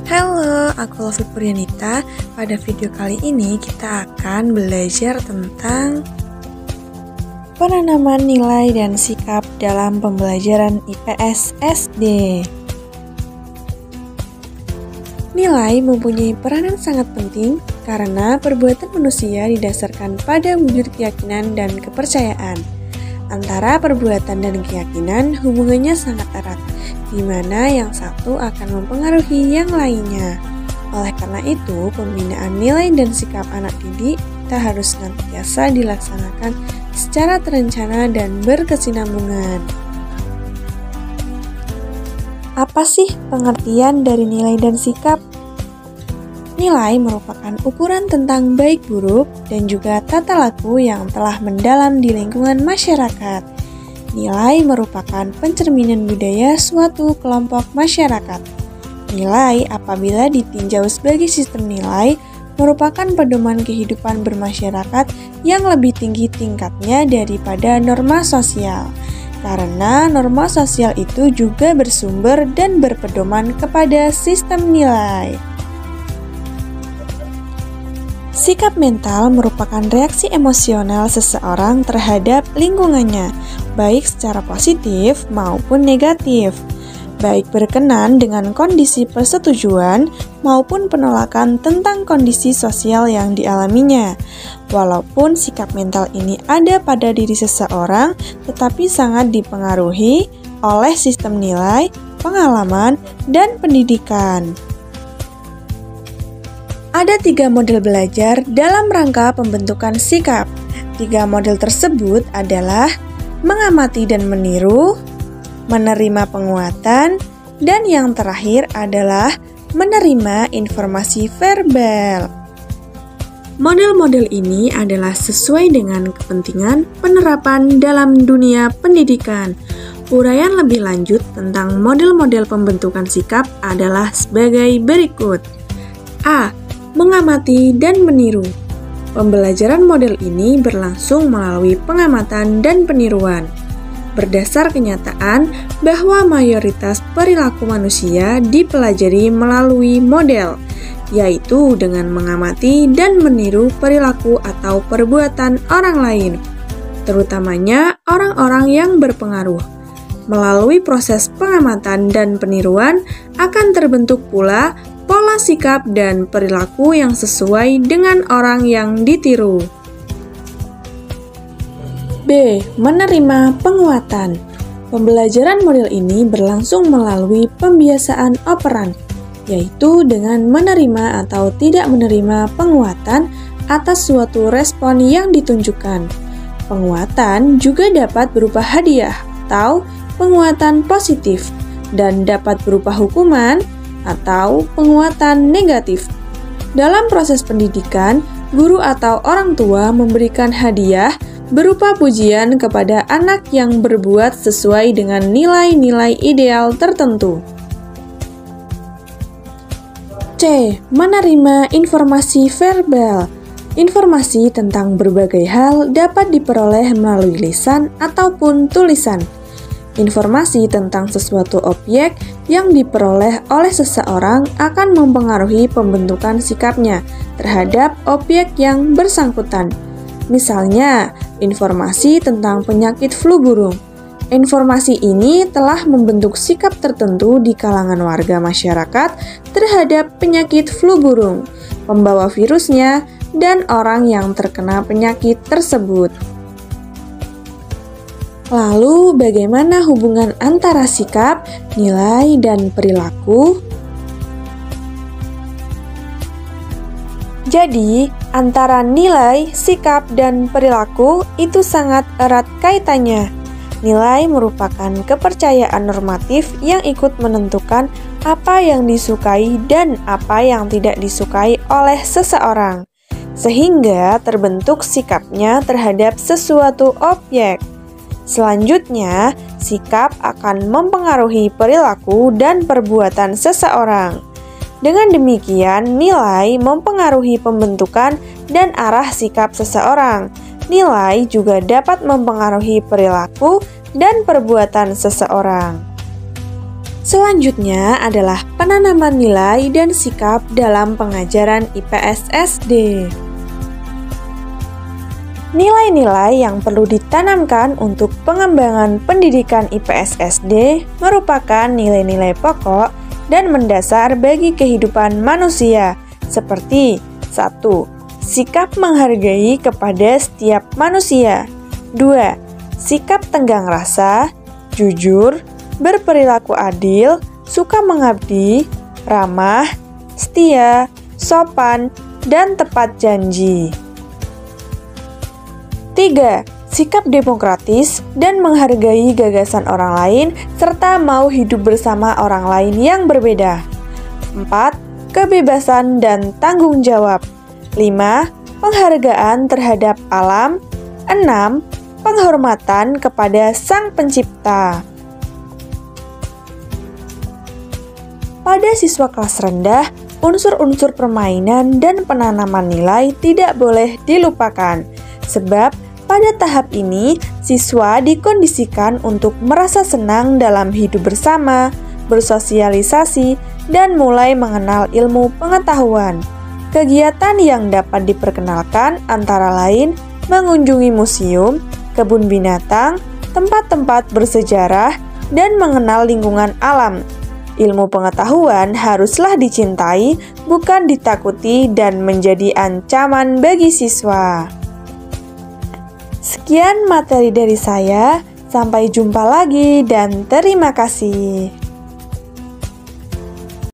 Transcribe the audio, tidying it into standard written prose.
Halo, aku Lovi Puryanita. Pada video kali ini kita akan belajar tentang penanaman nilai dan sikap dalam pembelajaran IPS SD. Nilai mempunyai peranan sangat penting karena perbuatan manusia didasarkan pada wujud keyakinan dan kepercayaan. Antara perbuatan dan keyakinan hubungannya sangat erat, di mana yang satu akan mempengaruhi yang lainnya. Oleh karena itu, pembinaan nilai dan sikap anak didik kita harus senantiasa dilaksanakan secara terencana dan berkesinambungan. Apa sih pengertian dari nilai dan sikap? Nilai merupakan ukuran tentang baik buruk dan juga tata laku yang telah mendalam di lingkungan masyarakat. Nilai merupakan pencerminan budaya suatu kelompok masyarakat. Nilai apabila ditinjau sebagai sistem nilai merupakan pedoman kehidupan bermasyarakat yang lebih tinggi tingkatnya daripada norma sosial. Karena norma sosial itu juga bersumber dan berpedoman kepada sistem nilai. Sikap mental merupakan reaksi emosional seseorang terhadap lingkungannya, baik secara positif maupun negatif, baik berkenan dengan kondisi persetujuan maupun penolakan tentang kondisi sosial yang dialaminya. Walaupun sikap mental ini ada pada diri seseorang, tetapi sangat dipengaruhi oleh sistem nilai, pengalaman, dan pendidikan. Ada 3 model belajar dalam rangka pembentukan sikap. 3 model tersebut adalah mengamati dan meniru, menerima penguatan, dan yang terakhir adalah menerima informasi verbal. Model-model ini adalah sesuai dengan kepentingan penerapan dalam dunia pendidikan. Uraian lebih lanjut tentang model-model pembentukan sikap adalah sebagai berikut. A. Mengamati dan meniru. Pembelajaran model ini berlangsung melalui pengamatan dan peniruan. Berdasar kenyataan bahwa mayoritas perilaku manusia dipelajari melalui model, yaitu dengan mengamati dan meniru perilaku atau perbuatan orang lain, terutamanya orang-orang yang berpengaruh. Melalui proses pengamatan dan peniruan akan terbentuk pula pola sikap dan perilaku yang sesuai dengan orang yang ditiru. B. Menerima penguatan. Pembelajaran model ini berlangsung melalui pembiasaan operan, yaitu dengan menerima atau tidak menerima penguatan atas suatu respon yang ditunjukkan. Penguatan juga dapat berupa hadiah atau penguatan positif dan dapat berupa hukuman atau penguatan negatif. Dalam proses pendidikan, guru atau orang tua memberikan hadiah berupa pujian kepada anak yang berbuat sesuai dengan nilai-nilai ideal tertentu. C. Menerima informasi verbal. Informasi tentang berbagai hal dapat diperoleh melalui lisan ataupun tulisan. Informasi tentang sesuatu objek yang diperoleh oleh seseorang akan mempengaruhi pembentukan sikapnya terhadap objek yang bersangkutan. Misalnya, informasi tentang penyakit flu burung. Informasi ini telah membentuk sikap tertentu di kalangan warga masyarakat terhadap penyakit flu burung, pembawa virusnya, dan orang yang terkena penyakit tersebut. Lalu, bagaimana hubungan antara sikap, nilai, dan perilaku? Jadi, antara nilai, sikap, dan perilaku itu sangat erat kaitannya. Nilai merupakan kepercayaan normatif yang ikut menentukan apa yang disukai dan apa yang tidak disukai oleh seseorang, sehingga terbentuk sikapnya terhadap sesuatu objek. Selanjutnya, sikap akan mempengaruhi perilaku dan perbuatan seseorang. Dengan demikian, nilai mempengaruhi pembentukan dan arah sikap seseorang. Nilai juga dapat mempengaruhi perilaku dan perbuatan seseorang. Selanjutnya adalah penanaman nilai dan sikap dalam pengajaran IPS SD. Nilai-nilai yang perlu ditanamkan untuk pengembangan pendidikan IPS SD merupakan nilai-nilai pokok dan mendasar bagi kehidupan manusia, seperti 1. Sikap menghargai kepada setiap manusia. 2. Sikap tenggang rasa, jujur, berperilaku adil, suka mengabdi, ramah, setia, sopan, dan tepat janji. 3. Sikap demokratis dan menghargai gagasan orang lain serta mau hidup bersama orang lain yang berbeda. 4. Kebebasan dan tanggung jawab. 5. Penghargaan terhadap alam. 6. Penghormatan kepada Sang Pencipta. Pada siswa kelas rendah, unsur-unsur permainan dan penanaman nilai tidak boleh dilupakan, sebab pada tahap ini siswa dikondisikan untuk merasa senang dalam hidup bersama, bersosialisasi, dan mulai mengenal ilmu pengetahuan. Kegiatan yang dapat diperkenalkan antara lain mengunjungi museum, kebun binatang, tempat-tempat bersejarah, dan mengenal lingkungan alam. Ilmu pengetahuan haruslah dicintai, bukan ditakuti dan menjadi ancaman bagi siswa. Sekian materi dari saya, sampai jumpa lagi dan terima kasih.